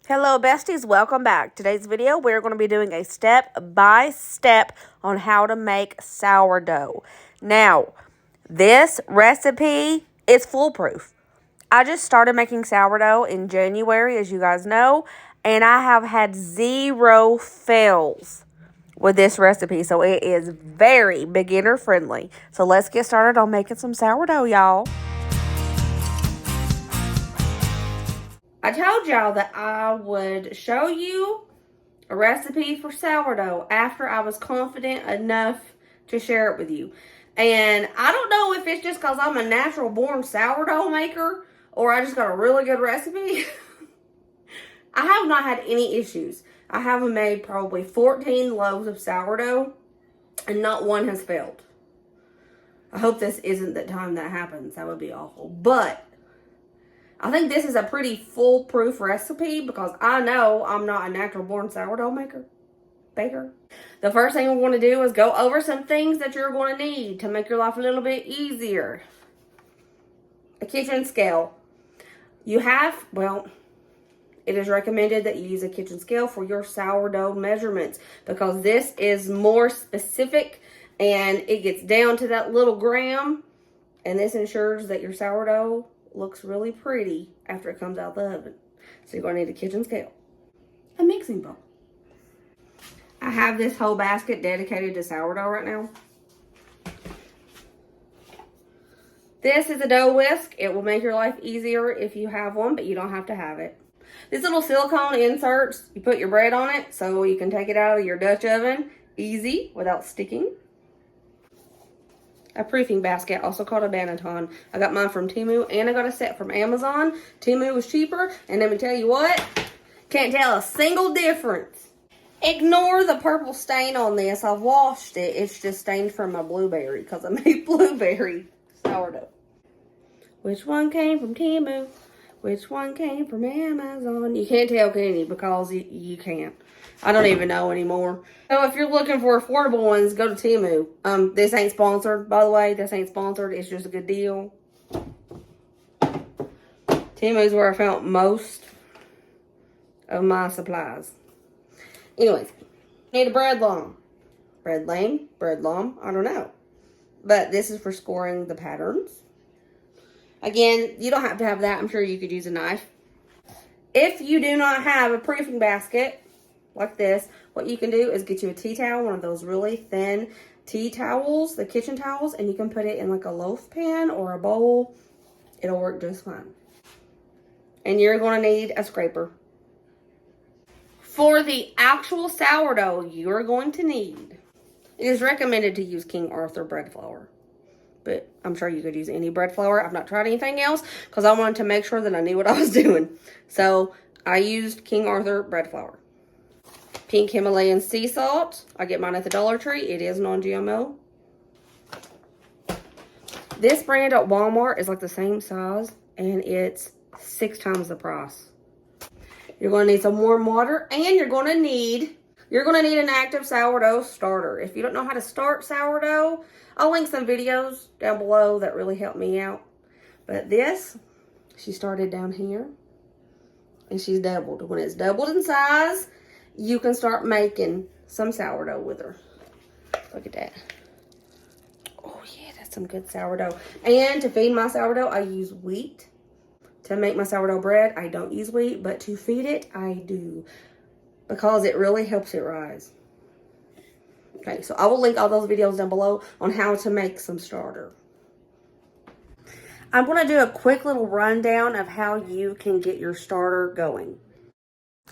Hello besties, welcome back. Today's video we're going to be doing a step-by-step on how to make sourdough. Now, this recipe is foolproof. I just started making sourdough in January, as you guys know, and I have had 0 fails with this recipe, so it is very beginner friendly. So let's get started on making some sourdough, y'all. I told y'all that I would show you a recipe for sourdough after I was confident enough to share it with you. And I don't know if it's just because I'm a natural born sourdough maker or I just got a really good recipe. I have not had any issues. I have made probably 14 loaves of sourdough and not one has failed. I hope this isn't the time that happens. That would be awful. But I think this is a pretty foolproof recipe because I know I'm not a natural born sourdough baker. The first thing we want to do is go over some things that you're going to need to make your life a little bit easier. A kitchen scale. It is recommended that you use a kitchen scale for your sourdough measurements because this is more specific and it gets down to that little gram, and this ensures that your sourdough looks really pretty after it comes out of the oven. So you're going to need a kitchen scale. A mixing bowl. I have this whole basket dedicated to sourdough right now. This is a dough whisk. It will make your life easier if you have one, but you don't have to have it. These little silicone inserts, you put your bread on it so you can take it out of your Dutch oven easy without sticking. A proofing basket, also called a banneton. I got mine from Temu and I got a set from Amazon. Temu was cheaper, and let me tell you what, can't tell a single difference. Ignore the purple stain on this. I've washed it. It's just stained from my blueberry because I made blueberry sourdough. Which one came from Temu? Which one came from Amazon? You can't tell, can you? Because you can't. I don't even know anymore. So if you're looking for affordable ones, go to Temu. This ain't sponsored, by the way. This ain't sponsored. It's just a good deal. Temu is where I found most of my supplies. Anyways, need a bread long. Bread lane, bread long, I don't know. But this is for scoring the patterns. Again, you don't have to have that. I'm sure you could use a knife. If you do not have a proofing basket like this, what you can do is get you a tea towel, one of those really thin tea towels, the kitchen towels, and you can put it in like a loaf pan or a bowl. It'll work just fine. And you're going to need a scraper. For the actual sourdough, you're going to need, it is recommended to use King Arthur bread flour. But I'm sure you could use any bread flour. I've not tried anything else because I wanted to make sure that I knew what I was doing. So I used King Arthur bread flour. Pink Himalayan sea salt. I get mine at the Dollar Tree. It is non-GMO. This brand at Walmart is like the same size and it's 6 times the price. You're going to need some warm water, and you're going to need an active sourdough starter. If you don't know how to start sourdough, I'll link some videos down below that really helped me out. But this, she started down here and she's doubled. When it's doubled in size, you can start making some sourdough with her. Look at that. Oh yeah, that's some good sourdough. And to feed my sourdough, I use wheat. To make my sourdough bread, I don't use wheat, but to feed it, I do. Because it really helps it rise. Okay, so I will link all those videos down below on how to make some starter. I'm going to do a quick little rundown of how you can get your starter going.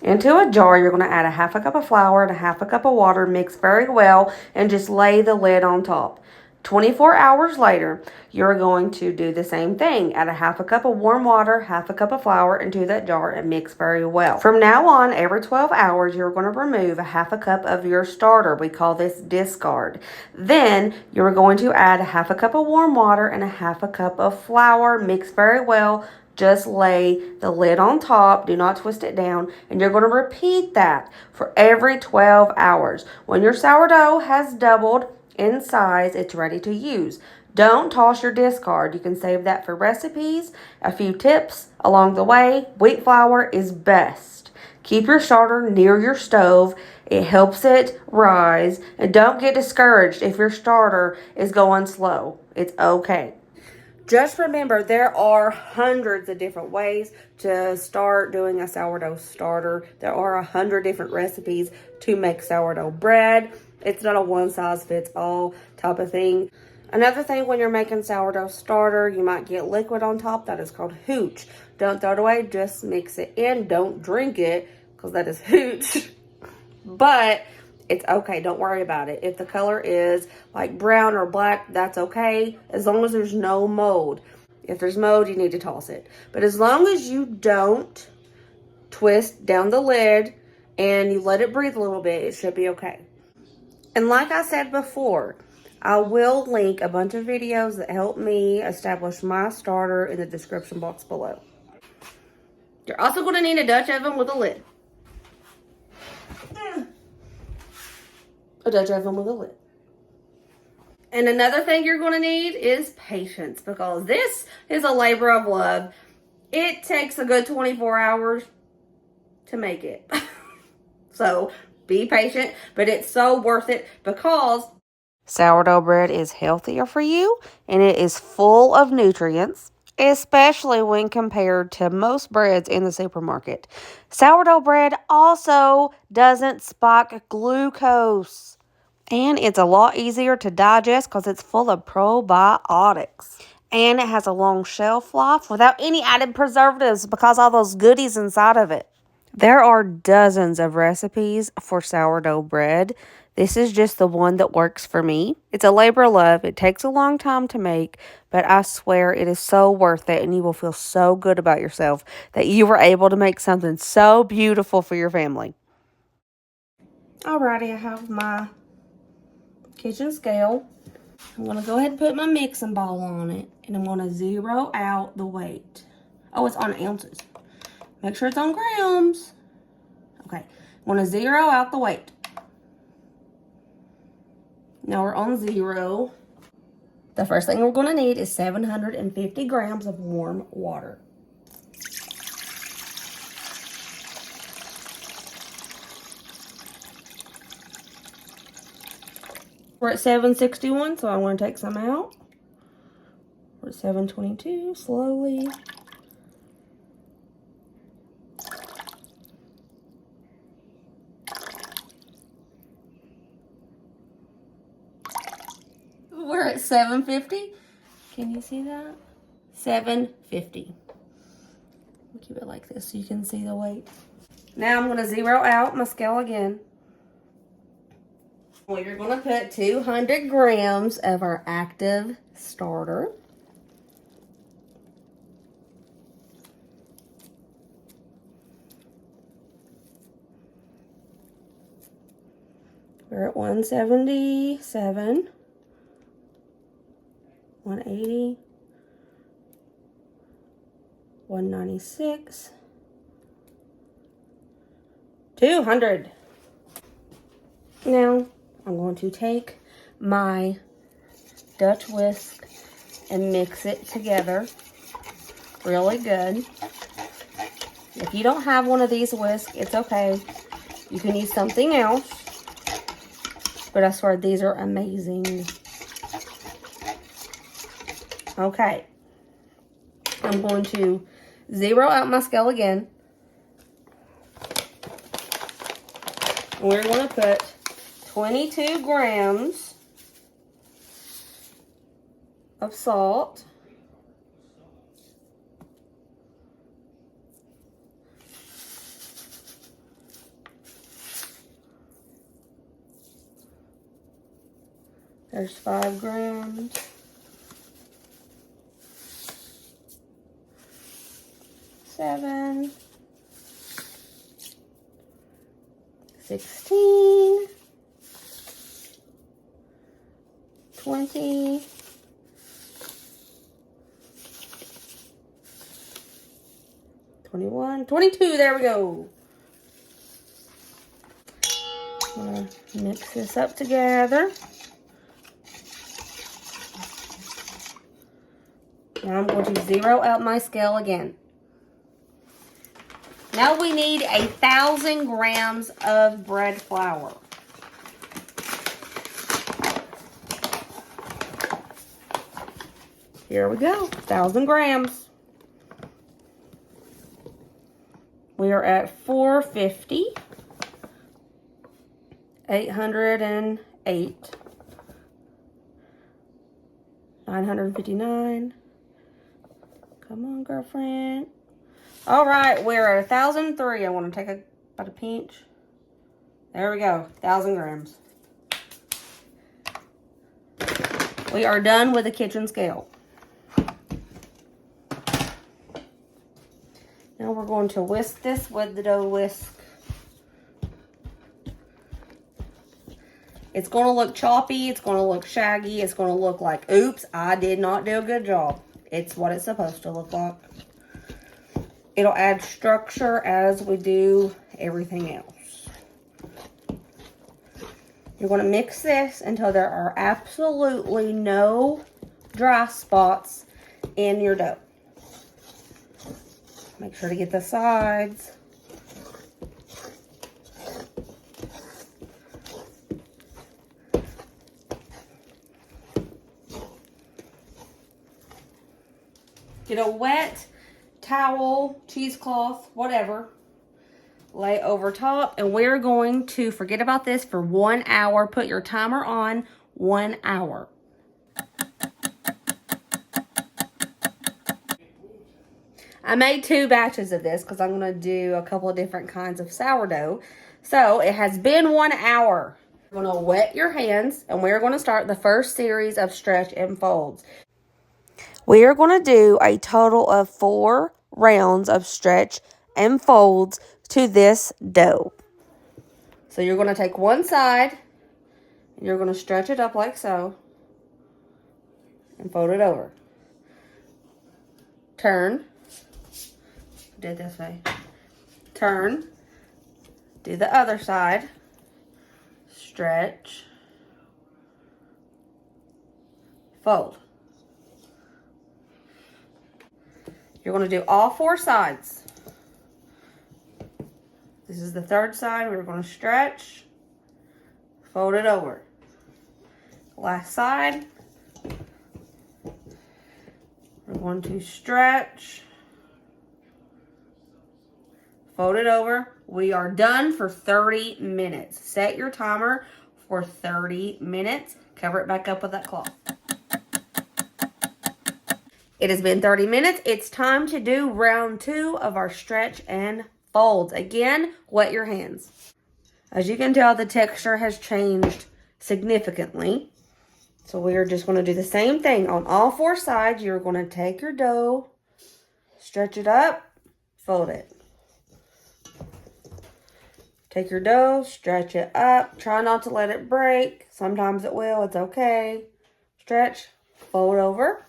Into a jar, you're going to add a 1/2 cup of flour and a 1/2 cup of water. Mix very well and just lay the lid on top. 24 hours later, you're going to do the same thing. Add a 1/2 cup of warm water, 1/2 cup of flour into that jar and mix very well. From now on, every 12 hours, you're going to remove a 1/2 cup of your starter. We call this discard. Then you're going to add a 1/2 cup of warm water and a 1/2 cup of flour. Mix very well. Just lay the lid on top. Do not twist it down. And you're going to repeat that for every 12 hours. When your sourdough has doubled in size, it's ready to use. Don't toss your discard. You can save that for recipes. A few tips along the way. Wheat flour is best. Keep your starter near your stove. It helps it rise. And don't get discouraged if your starter is going slow. It's okay. Just remember, there are hundreds of different ways to start doing a sourdough starter. There are 100 different recipes to make sourdough bread. It's not a one-size-fits-all type of thing. Another thing, when you're making sourdough starter, you might get liquid on top. That is called hooch. Don't throw it away. Just mix it in. Don't drink it, because that is hooch. But it's okay. Don't worry about it. If the color is like brown or black, that's okay, as long as there's no mold. If there's mold, you need to toss it. But as long as you don't twist down the lid and you let it breathe a little bit, it should be okay. And like I said before, I will link a bunch of videos that help me establish my starter in the description box below. You're also going to need a Dutch oven with a lid. A Dutch oven with a lid. And another thing you're going to need is patience, because this is a labor of love. It takes a good 24 hours to make it. So be patient, but it's so worth it, because sourdough bread is healthier for you and it is full of nutrients, especially when compared to most breads in the supermarket. Sourdough bread also doesn't spike glucose. And it's a lot easier to digest because it's full of probiotics. And it has a long shelf life without any added preservatives, because all those goodies inside of it. There are dozens of recipes for sourdough bread. This is just the one that works for me. It's a labor of love. It takes a long time to make, but I swear it is so worth it, and you will feel so good about yourself that you were able to make something so beautiful for your family. Alrighty, I have my kitchen scale. I'm going to go ahead and put my mixing bowl on it, and I'm going to zero out the weight. Oh, it's on ounces. Make sure it's on grams. Okay, I'm going to zero out the weight. Now we're on 0. The first thing we're going to need is 750 grams of warm water. We're at 761, so I want to take some out. We're at 722, slowly. We're at 750. Can you see that? 750. Keep it like this so you can see the weight. Now I'm going to zero out my scale again. We're going to put 200 grams of our active starter. We're at 177, 180, 196, 200. Now I'm going to take my Dutch whisk and mix it together really good. If you don't have one of these whisks, it's okay. You can use something else. But I swear these are amazing. Okay. I'm going to zero out my scale again. We're going to put 22 grams of salt. There's 5 grams. 7. 16. 20. 21. 22. There we go. I'm going to mix this up together. Now I'm going to zero out my scale again. Now we need 1,000 grams of bread flour. Here we go, 1,000 grams. We are at 450, 808, 959. Come on, girlfriend. All right, we're at 1,003. I want to take about a pinch. There we go, 1,000 grams. We are done with the kitchen scale. Now we're going to whisk this with the dough whisk. It's going to look choppy. It's going to look shaggy. It's going to look like, oops, I did not do a good job. It's what it's supposed to look like. It'll add structure as we do everything else. You're going to mix this until there are absolutely no dry spots in your dough. Make sure to get the sides. Get a wet towel, cheesecloth, whatever. Lay over top, and we're going to forget about this for 1 hour. Put your timer on 1 hour. I made 2 batches of this because I'm going to do a couple of different kinds of sourdough. So it has been 1 hour. You're going to wet your hands, and we're going to start the first series of stretch and folds. We are going to do a total of 4 rounds of stretch and folds to this dough. So you're going to take one side, and you're going to stretch it up like so, and fold it over. Turn. Do it this way. Turn. Do the other side. Stretch. Fold. You're going to do all 4 sides. This is the 3rd side. We're going to stretch. Fold it over. Last side. We're going to stretch. Fold it over. We are done for 30 minutes. Set your timer for 30 minutes. Cover it back up with that cloth. It has been 30 minutes. It's time to do round 2 of our stretch and folds. Again, wet your hands. As you can tell, the texture has changed significantly. So we are just going to do the same thing on all 4 sides. You're going to take your dough, stretch it up, fold it. Take your dough, stretch it up. Try not to let it break. Sometimes it will. It's okay. Stretch, fold over.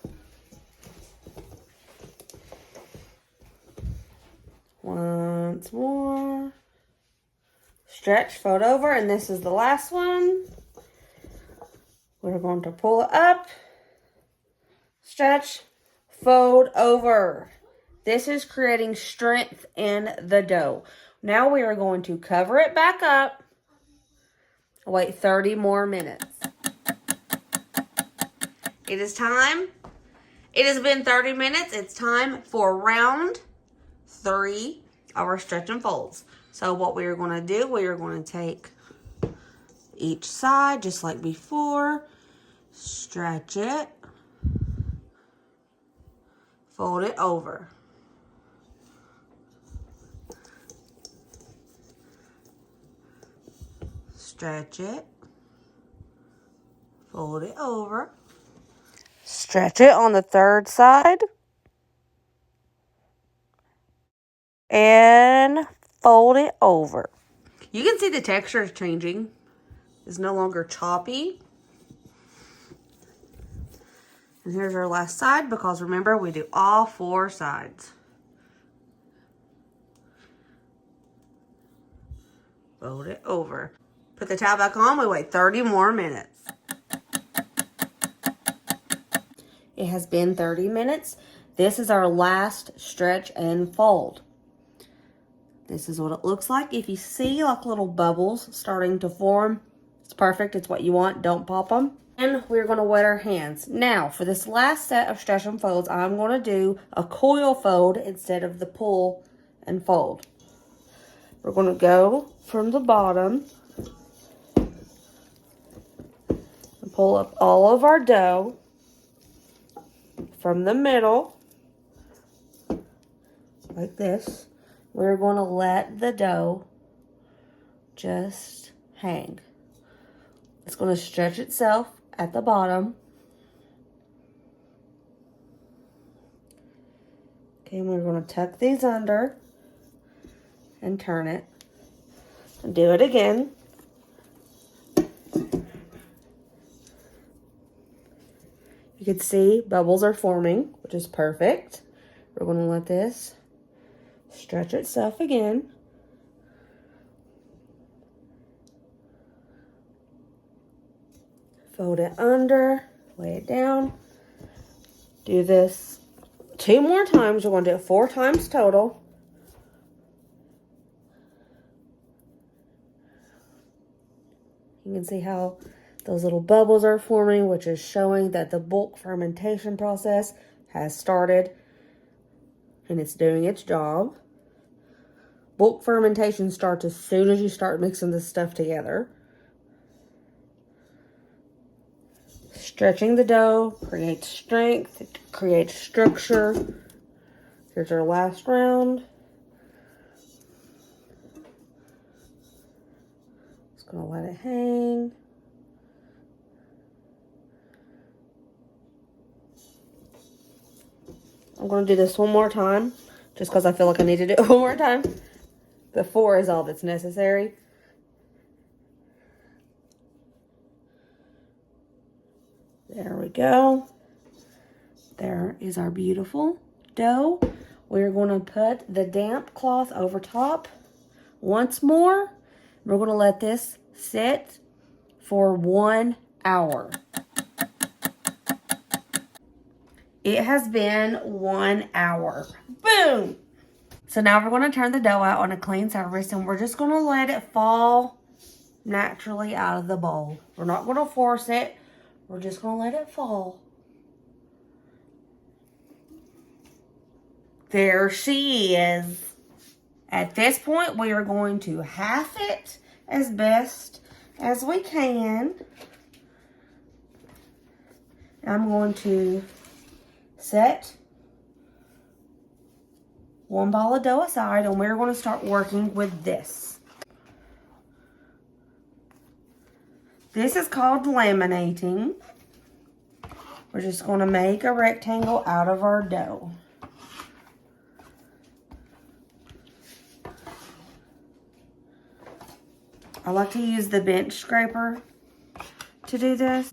Once more. Stretch, fold over. And this is the last one. We're going to pull it up. Stretch, fold over. This is creating strength in the dough. Now we are going to cover it back up. Wait 30 more minutes. It is time. It has been 30 minutes. It's time for round 3 of our stretch and folds. So what we are going to do, we are going to take each side just like before. Stretch it. Fold it over. Stretch it, fold it over. Stretch it on the 3rd side. And fold it over. You can see the texture is changing. It's no longer choppy. And here's our last side, because remember, we do all 4 sides. Fold it over. Put the towel back on. We wait 30 more minutes. It has been 30 minutes. This is our last stretch and fold. This is what it looks like. If you see like little bubbles starting to form, it's perfect. It's what you want. Don't pop them. And we're going to wet our hands. Now, for this last set of stretch and folds, I'm going to do a coil fold instead of the pull and fold. We're going to go from the bottom and pull up all of our dough from the middle, like this. We're going to let the dough just hang. It's going to stretch itself at the bottom. Okay, and we're going to tuck these under and turn it. And do it again. You can see bubbles are forming, which is perfect. We're going to let this stretch itself again. Fold it under, lay it down. Do this 2 more times. We're going to do it 4 times total. You can see how those little bubbles are forming, which is showing that the bulk fermentation process has started and it's doing its job. Bulk fermentation starts as soon as you start mixing this stuff together. Stretching the dough creates strength, it creates structure. Here's our last round. Just gonna let it hang. I'm gonna do this one more time, just because I feel like I need to do it one more time. The 4 is all that's necessary. There we go. There is our beautiful dough. We're going to put the damp cloth over top once more. We're going to let this sit for 1 hour. It has been 1 hour. Boom! So now we're going to turn the dough out on a clean surface and we're just going to let it fall naturally out of the bowl. We're not going to force it. We're just going to let it fall. There she is. At this point, we are going to half it as best as we can. I'm going to set 1 ball of dough aside, and we're going to start working with this. This is called laminating. We're just going to make a rectangle out of our dough. I like to use the bench scraper to do this.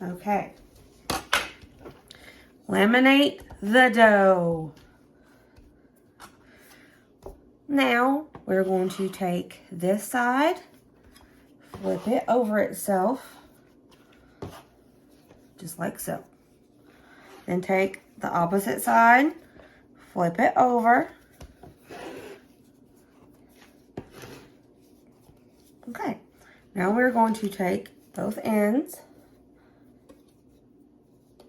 Okay. Laminate the dough. Now, we're going to take this side, flip it over itself, just like so. Then take the opposite side, flip it over. Okay, now we're going to take both ends,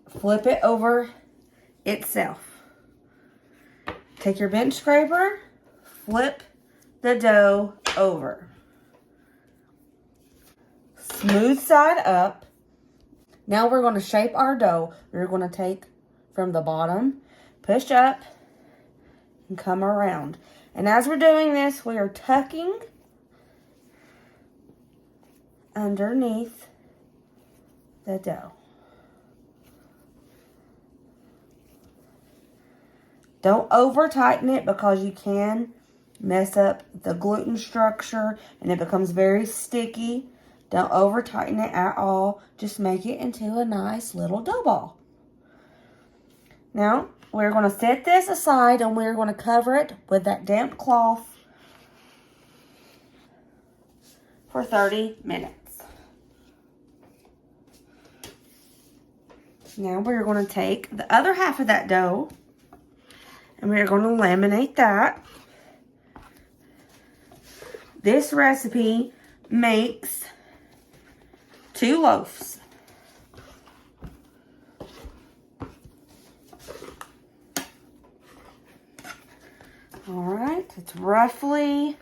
flip it over itself. Take your bench scraper, flip the dough over. Smooth side up. Now we're going to shape our dough. We're going to take from the bottom, push up, and come around. And as we're doing this, we are tucking underneath the dough. Don't over tighten it because you can mess up the gluten structure and it becomes very sticky. Don't over tighten it at all. Just make it into a nice little dough ball. Now, we're going to set this aside and we're going to cover it with that damp cloth for 30 minutes. Now we're going to take the other half of that dough and we're going to laminate that. This recipe makes 2 loaves. All right, it's roughly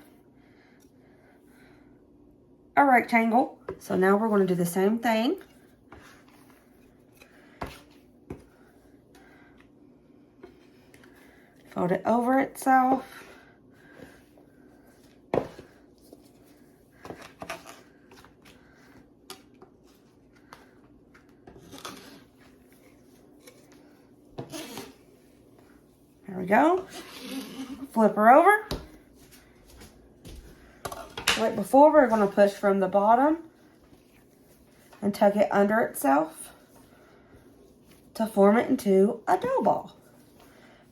a rectangle. So now we're going to do the same thing. Fold it over itself. There we go. Flip her over. Like before, we're going to push from the bottom and tuck it under itself to form it into a dough ball.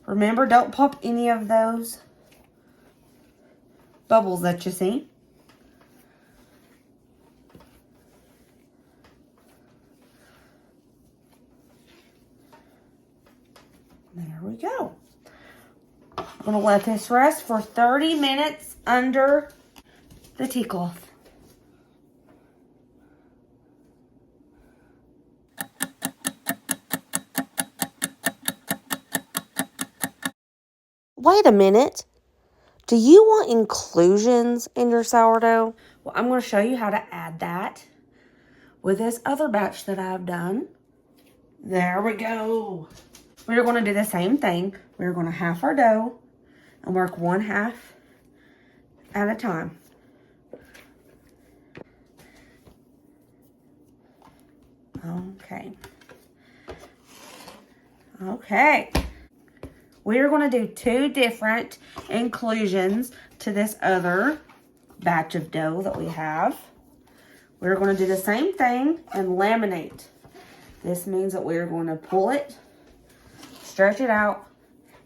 Remember, don't pop any of those bubbles that you see. There we go. I'm going to let this rest for 30 minutes under the tea cloth. Wait a minute. Do you want inclusions in your sourdough? Well, I'm going to show you how to add that with this other batch that I've done. There we go. We're going to do the same thing. We're going to half our dough and work 1/2 at a time. Okay. We're going to do 2 different inclusions to this other batch of dough that we have. We're going to do the same thing and laminate. This means that we're going to pull it, stretch it out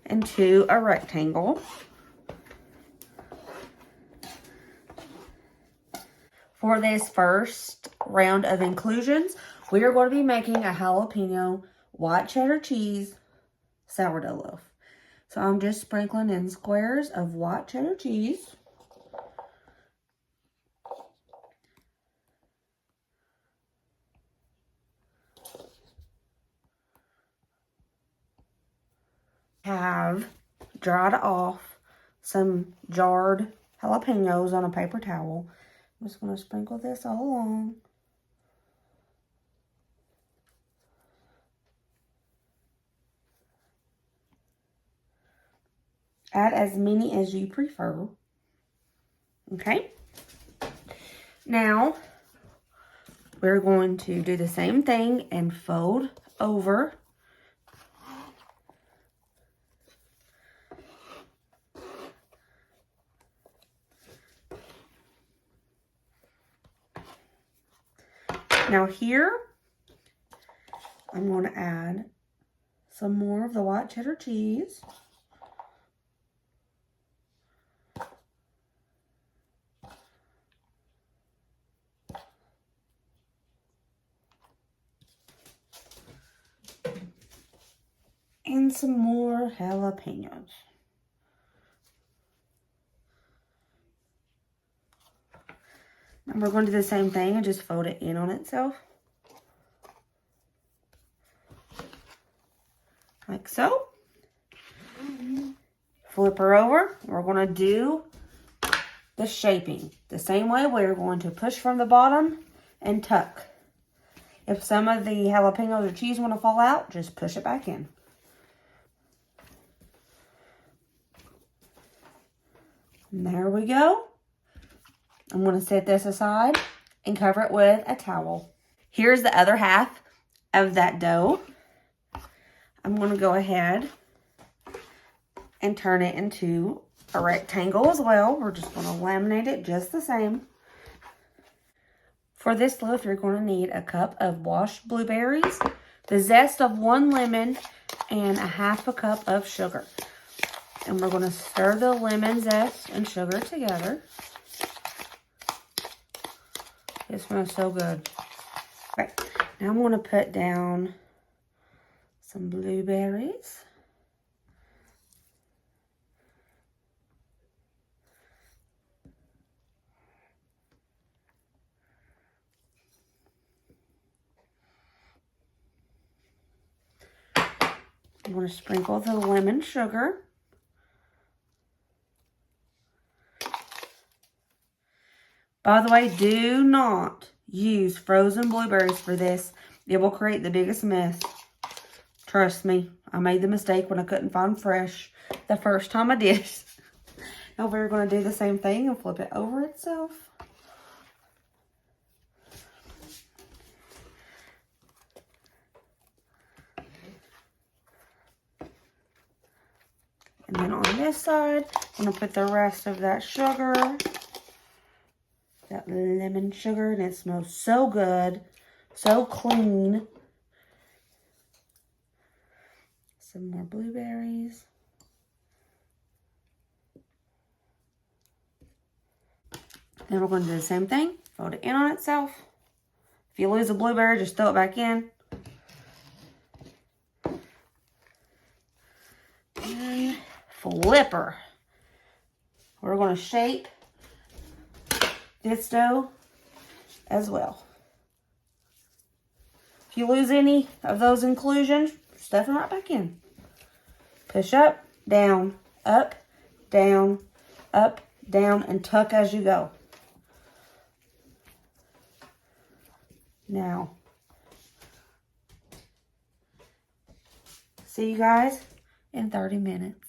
into a rectangle. For this first round of inclusions, we are going to be making a jalapeno white cheddar cheese sourdough loaf. So I'm just sprinkling in squares of white cheddar cheese. Have dried off some jarred jalapenos on a paper towel. I'm just going to sprinkle this all along. Add as many as you prefer. Okay. Now, we're going to do the same thing and fold over. Now here, I'm going to add some more of the white cheddar cheese. And some more jalapenos. And we're going to do the same thing and just fold it in on itself. Like so. Flip her over. We're going to do the shaping. The same way, we're going to push from the bottom and tuck. If some of the jalapenos or cheese want to fall out, just push it back in. And there we go. I'm going to set this aside and cover it with a towel. Here's the other half of that dough. I'm going to go ahead and turn it into a rectangle as well. We're just going to laminate it just the same. For this loaf, you're going to need a cup of washed blueberries, the zest of 1 lemon, and 1/2 cup of sugar. And we're going to stir the lemon zest and sugar together. It smells so good. Okay, now I'm going to put down some blueberries. I'm going to sprinkle the lemon sugar. By the way, do not use frozen blueberries for this. It will create the biggest mess. Trust me, I made the mistake when I couldn't find fresh the first time I did it. Now we're going to do the same thing and flip it over itself. And then on this side, I'm going to put the rest of that sugar, that lemon sugar, and it smells so good, so clean. Some more blueberries. Then we're going to do the same thing, fold it in on itself. If you lose a blueberry, just throw it back in. And flipper. We're going to shape this dough as well. If you lose any of those inclusions, stuff them right back in. Push up, down, up, down, and tuck as you go. Now, see you guys in 30 minutes.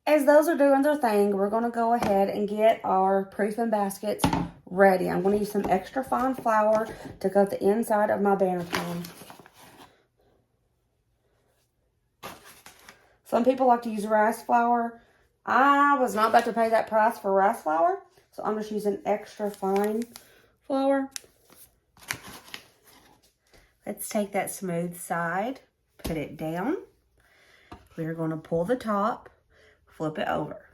As those are doing their thing, we're going to go ahead and get our proofing baskets ready. I'm going to use some extra fine flour to coat the inside of my banner pan. Some people like to use rice flour. I was not about to pay that price for rice flour, so I'm just using extra fine flour. Let's take that smooth side, put it down. We're going to pull the top, flip it over.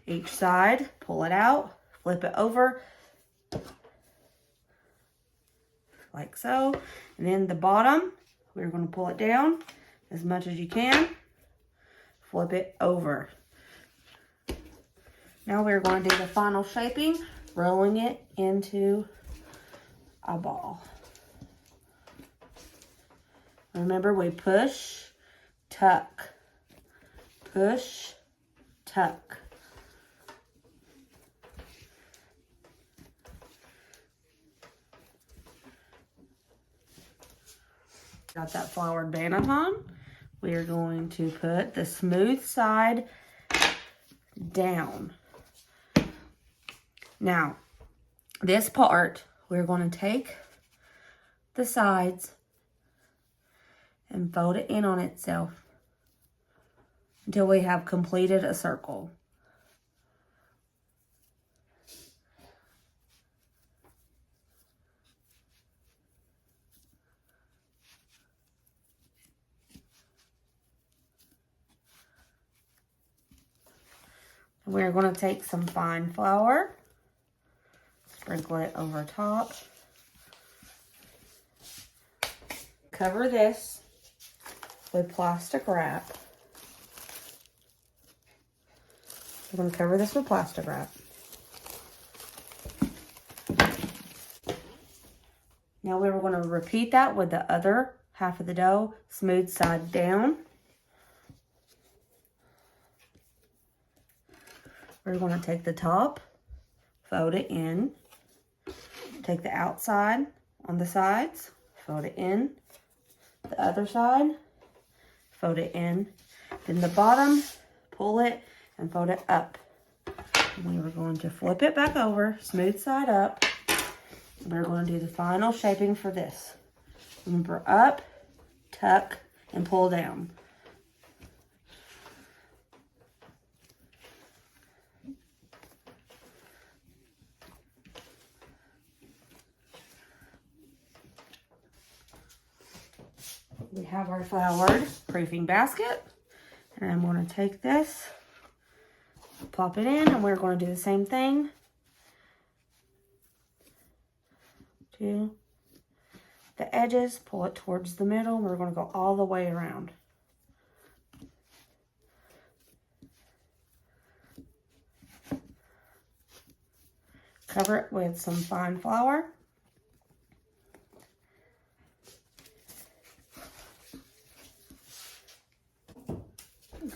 Each side, pull it out, flip it over, like so. And then the bottom, we're going to pull it down as much as you can, flip it over. Now we're going to do the final shaping, rolling it into a ball. Remember, we push, tuck, push, tuck. Got that floured banneton. We are going to put the smooth side down. Now, this part, we're going to take the sides and fold it in on itself until we have completed a circle. We're going to take some fine flour, sprinkle it over top, cover this with plastic wrap. We're going to cover this with plastic wrap. Now we're going to repeat that with the other half of the dough, smooth side down. We're going to take the top, fold it in, take the outside on the sides, fold it in, the other side, fold it in, then the bottom, pull it and fold it up. And we were going to flip it back over, smooth side up. We're going to do the final shaping for this. Remember, up, tuck, and pull down. We have our floured proofing basket, and I'm going to take this, plop it in, and we're going to do the same thing. to the edges, pull it towards the middle. We're going to go all the way around. Cover it with some fine flour.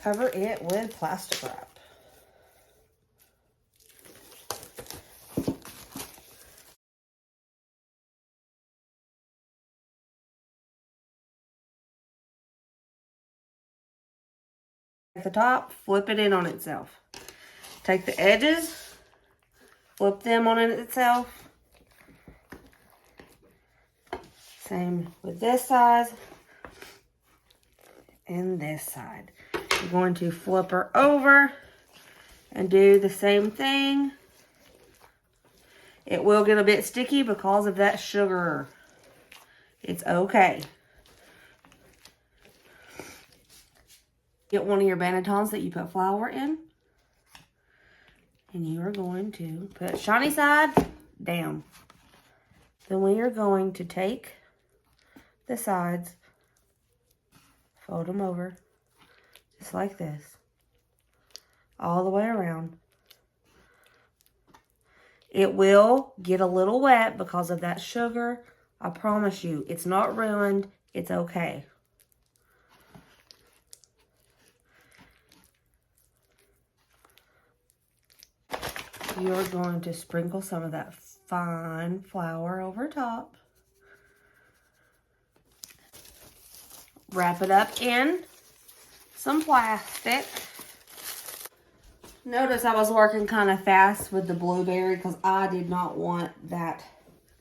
Cover it with plastic wrap. At the top, flip it in on itself. Take the edges, flip them on itself. Same with this side and this side. You're going to flip her over and do the same thing. It will get a bit sticky because of that sugar. It's okay. Get one of your bannetons that you put flour in. And you are going to put shiny side down. Then we are going to take the sides, fold them over, just like this, all the way around. It will get a little wet because of that sugar. I promise you, it's not ruined. It's okay. You're going to sprinkle some of that fine flour over top. Wrap it up in some plastic. Notice I was working kind of fast with the blueberry because I did not want that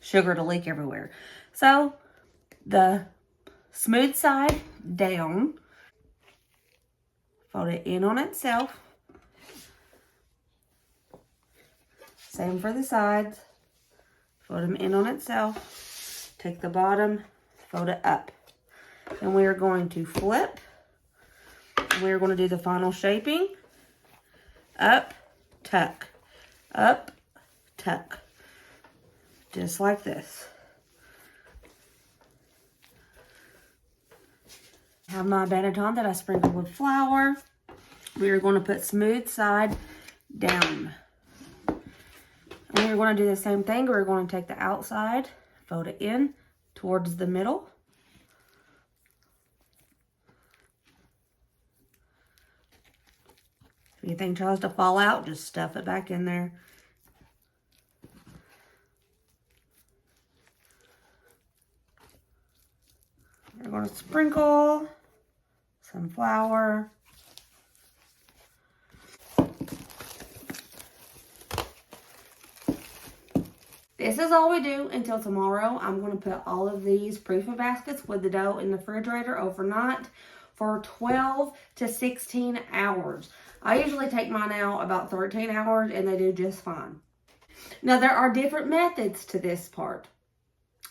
sugar to leak everywhere. So, the smooth side down. Fold it in on itself. Same for the sides. Fold them in on itself. Take the bottom, fold it up. And we are going to flip. We are going to do the final shaping. Up, tuck. Up, tuck. Just like this. I have my banneton that I sprinkled with flour. We are going to put smooth side down. And we're going to do the same thing. We're going to take the outside, fold it in towards the middle. If anything tries to fall out, just stuff it back in there. We're going to sprinkle some flour. This is all we do until tomorrow. I'm going to put all of these proofing baskets with the dough in the refrigerator overnight for 12 to 16 hours. I usually take mine out about 13 hours and they do just fine. Now there are different methods to this part.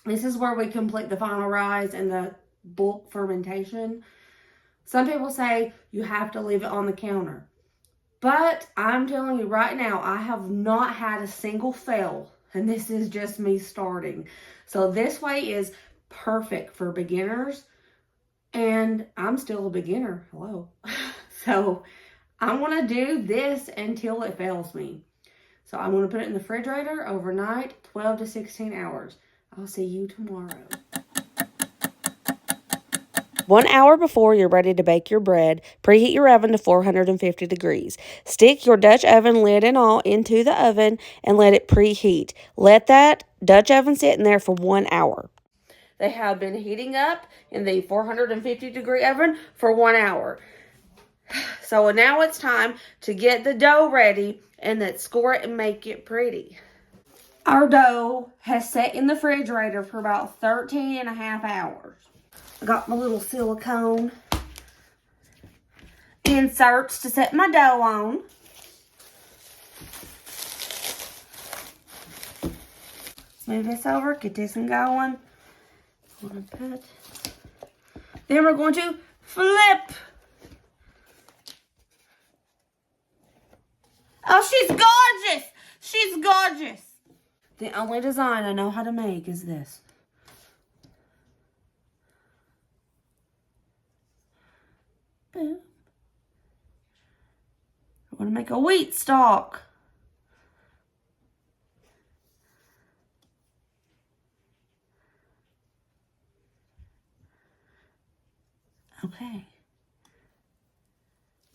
This is where we complete the final rise and the bulk fermentation. Some people say you have to leave it on the counter. But I'm telling you right now, I have not had a single fail. And this is just me starting. So this way is perfect for beginners. And I'm still a beginner. Hello. So I'm going to do this until it fails me. So I'm going to put it in the refrigerator overnight, 12 to 16 hours. I'll see you tomorrow. 1 hour before you're ready to bake your bread, preheat your oven to 450 degrees. Stick your Dutch oven lid and all into the oven and let it preheat. Let that Dutch oven sit in there for 1 hour. They have been heating up in the 450 degree oven for 1 hour. So now it's time to get the dough ready and then score it and make it pretty. Our dough has sat in the refrigerator for about 13 and a half hours. I got my little silicone inserts to set my dough on. Let's move this over, get this one going. Then we're going to flip. Oh, she's gorgeous. She's gorgeous. The only design I know how to make is this. Boom. I want to make a wheat stalk. Okay.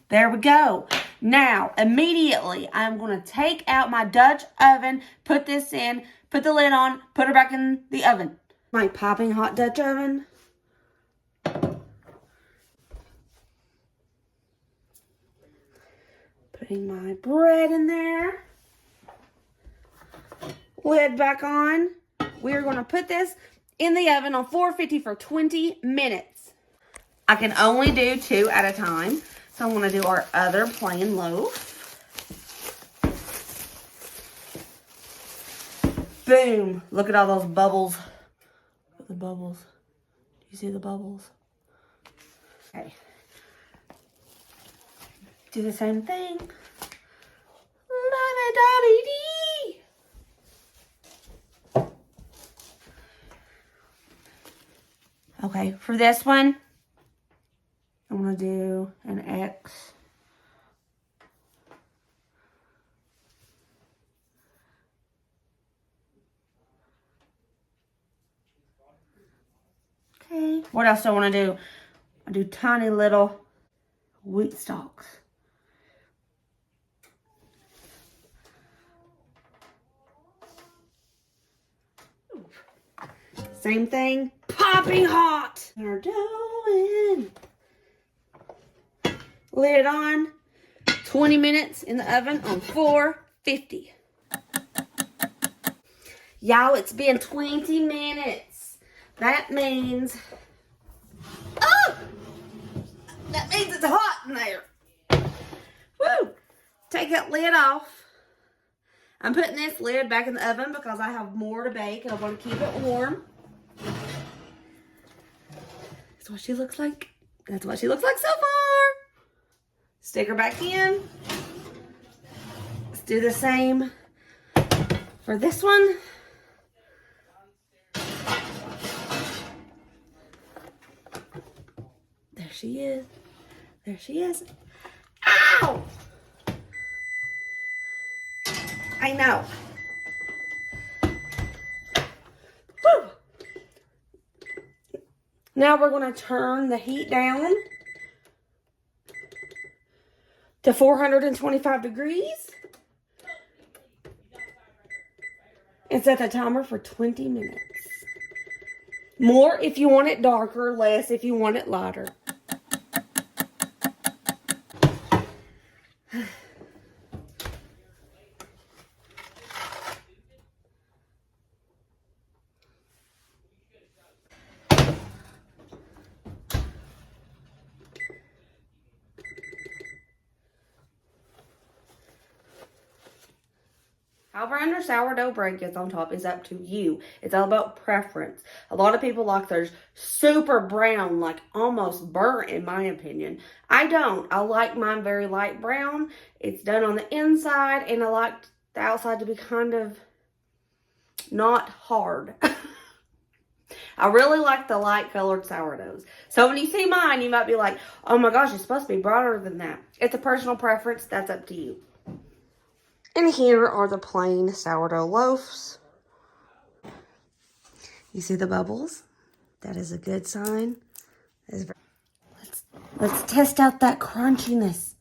There we go. Now, immediately, I'm going to take out my Dutch oven, put this in, put the lid on, put it back in the oven. My piping hot Dutch oven. Putting my bread in there. Lid back on. We're going to put this in the oven on 450 for 20 minutes. I can only do 2 at a time. So I'm going to do our other plain loaf. Boom. Look at all those bubbles. Look at the bubbles. Do you see the bubbles? Okay. Do the same thing. La-da-da-dee-dee. Okay, for this one, I'm going to do an X. Okay, what else do I want to do? I do tiny little wheat stalks. Same thing, popping hot. We're doing. Lid on, 20 minutes in the oven on 450. Y'all, it's been 20 minutes. That means, oh, that means it's hot in there. Woo! Take that lid off. I'm putting this lid back in the oven because I have more to bake and I want to keep it warm. That's what she looks like. That's what she looks like so far. Stick her back in. Let's do the same for this one. There she is. There she is. Ow! I know. Woo! Now we're going to turn the heat down to 425 degrees. And set the timer for 20 minutes. More if you want it darker, less if you want it lighter. How brown your sourdough bread gets on top is up to you. It's all about preference. A lot of people like theirs super brown, like almost burnt in my opinion. I don't. I like mine very light brown. It's done on the inside and I like the outside to be kind of not hard. I really like the light colored sourdoughs. So when you see mine, you might be like, oh my gosh, it's supposed to be brighter than that. It's a personal preference. That's up to you. And here are the plain sourdough loaves. You see the bubbles? That is a good sign. Let's test out that crunchiness.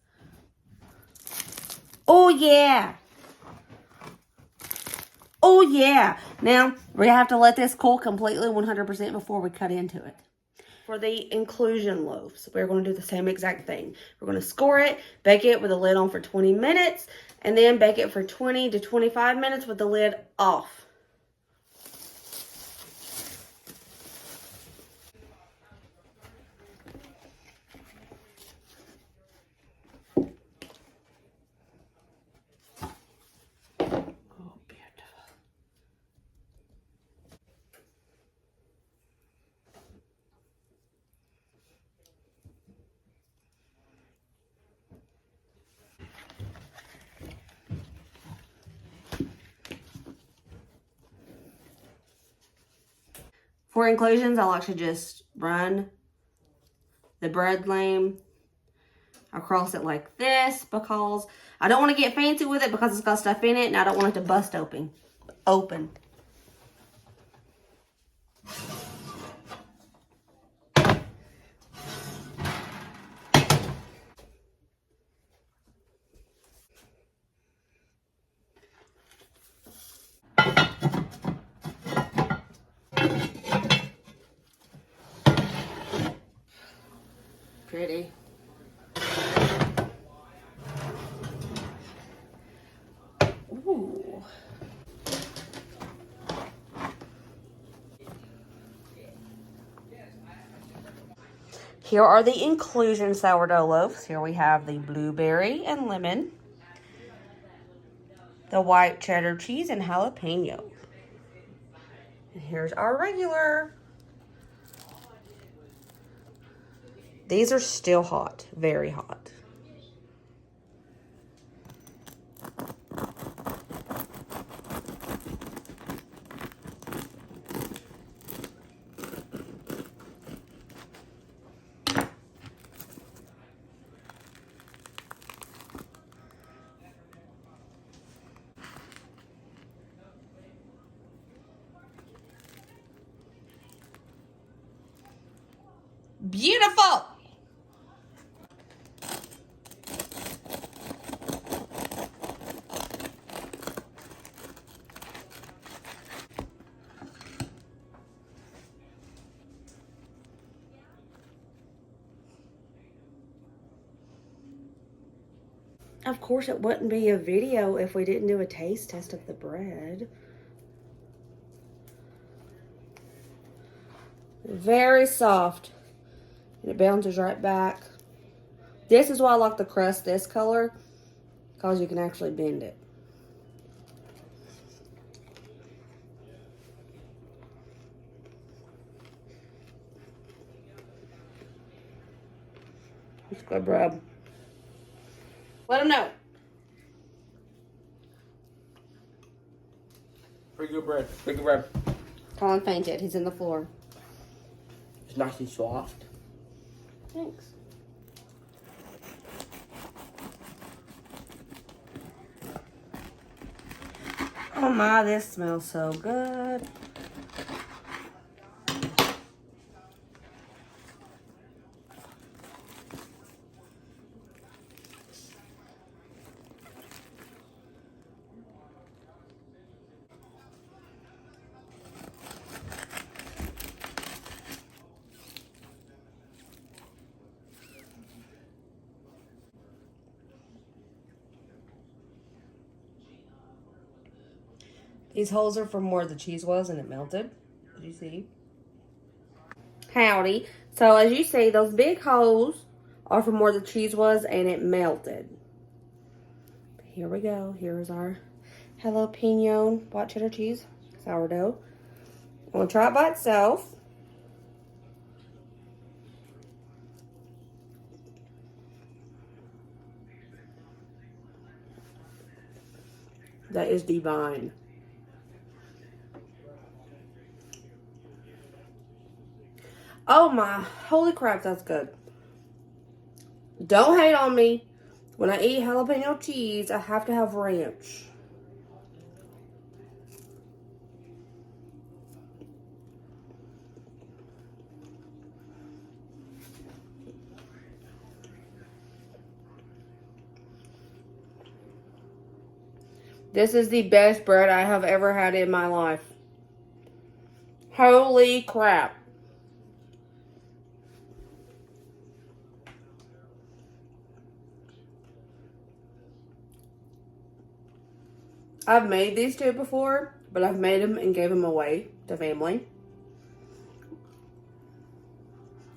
Oh yeah. Oh yeah. Now, we have to let this cool completely 100% before we cut into it. For the inclusion loaves, we're going to do the same exact thing. We're going to score it, bake it with the lid on for 20 minutes, and then bake it for 20 to 25 minutes with the lid off. Oh, beautiful. For inclusions, I like to just run the bread lame across it like this because I don't want to get fancy with it because it's got stuff in it and I don't want it to bust open. Pretty. Ooh. Here are the inclusion sourdough loaves. Here we have the blueberry and lemon, the white cheddar cheese, and jalapeno. And here's our regular. These are still hot, very hot. Beautiful! Of course, it wouldn't be a video if we didn't do a taste test of the bread. Very soft. And it bounces right back. This is why I like the crust this color, because you can actually bend it. It's good bread. Let them know. Pretty good bread. Pretty good bread. Colin fainted. He's in the floor. It's nice and soft. Thanks. Oh my, this smells so good. These holes are from where the cheese was and it melted. Did you see? Howdy. So as you see, those big holes are from where the cheese was and it melted. Here we go. Here's our jalapeno white cheddar cheese sourdough. I'm going to try it by itself. That is divine. Oh my, holy crap, that's good. Don't hate on me. When I eat jalapeno cheese, I have to have ranch. This is the best bread I have ever had in my life. Holy crap. I've made these two before, but I've made them and gave them away to family.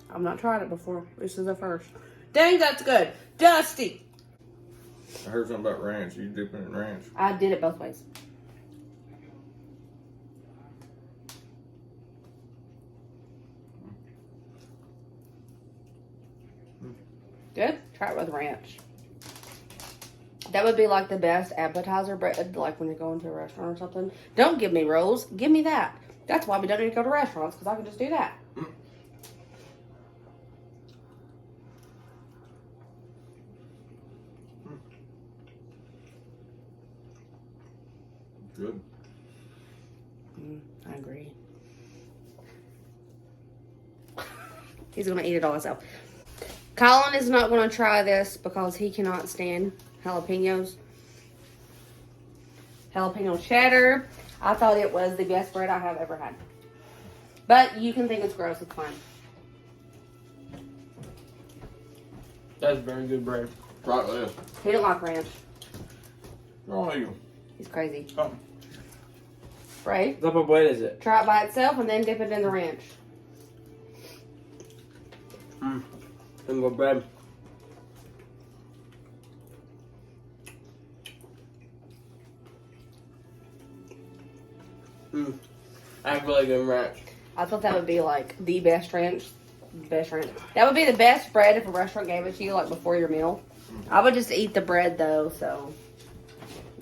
I've not tried it before. This is the first. Dang, that's good. Dusty. I heard something about ranch. You dipping it in ranch? I did it both ways. Good. Try it with ranch. That would be like the best appetizer bread, like when you're going to a restaurant or something. Don't give me rolls. Give me that. That's why we don't need to go to restaurants, because I can just do that. Good. I agree. He's going to eat it all himself. Colin is not going to try this because he cannot stand jalapenos. Jalapeno cheddar. I thought it was the best bread I have ever had. But you can think it's gross. It's fine. That's very good bread. Try this. He don't like ranch. Oh, you. He's crazy. Oh. Right? What type of bread is it? Try it by itself and then dip it in the ranch. Some good bread. I have really good ranch. I thought that would be like the best ranch. Best ranch. That would be the best bread if a restaurant gave it to you like before your meal. I would just eat the bread though, so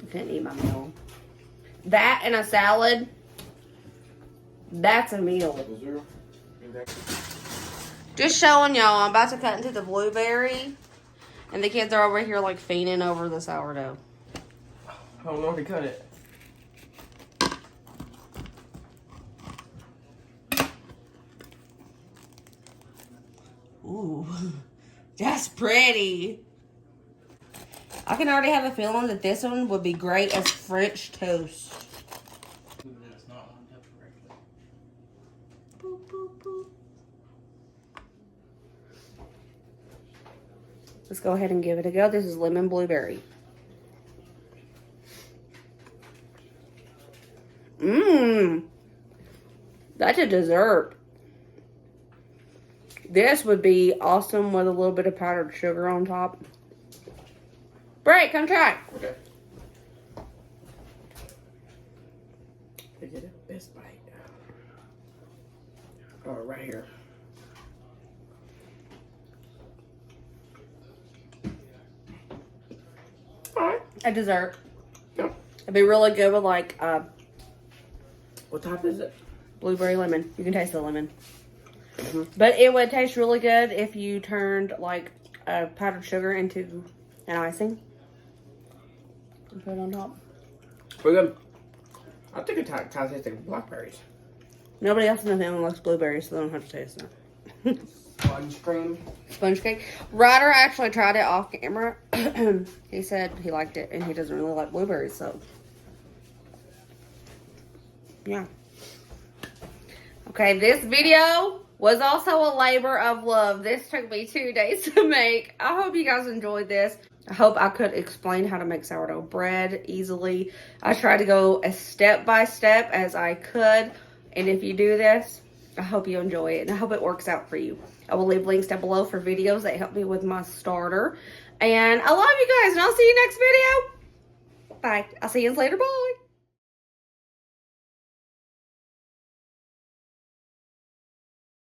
I couldn't eat my meal. That and a salad. That's a meal. Just showing y'all, I'm about to cut into the blueberry. And the kids are over here like fiending over the sourdough. I don't know how to cut it. Ooh, that's pretty. I can already have a feeling that this one would be great as French toast. It's not lined up correctly. Boop, boop, boop. Let's go ahead and give it a go. This is lemon blueberry. Mmm. That's a dessert. This would be awesome with a little bit of powdered sugar on top. Bray, come try. Okay. Is it a best bite? Oh, right here. Alright. A dessert. Yeah. It'd be really good with like What type is it? blueberry lemon. You can taste the lemon. But it would taste really good if you turned like powdered sugar into an icing and put it on top. Pretty good. I think it kind of tastes like blackberries. Nobody else in the family likes blueberries, so they don't have to taste them. Sponge cream. Sponge cake. Ryder actually tried it off camera. He said he liked it, and he doesn't really like blueberries, so yeah. Okay, this video was also a labor of love. This took me 2 days to make. I hope you guys enjoyed this. I hope I could explain how to make sourdough bread easily. I tried to go as step by step as I could. And if you do this, I hope you enjoy it. And I hope it works out for you. I will leave links down below for videos that help me with my starter. And I love you guys. And I'll see you next video. Bye. I'll see you later. Bye.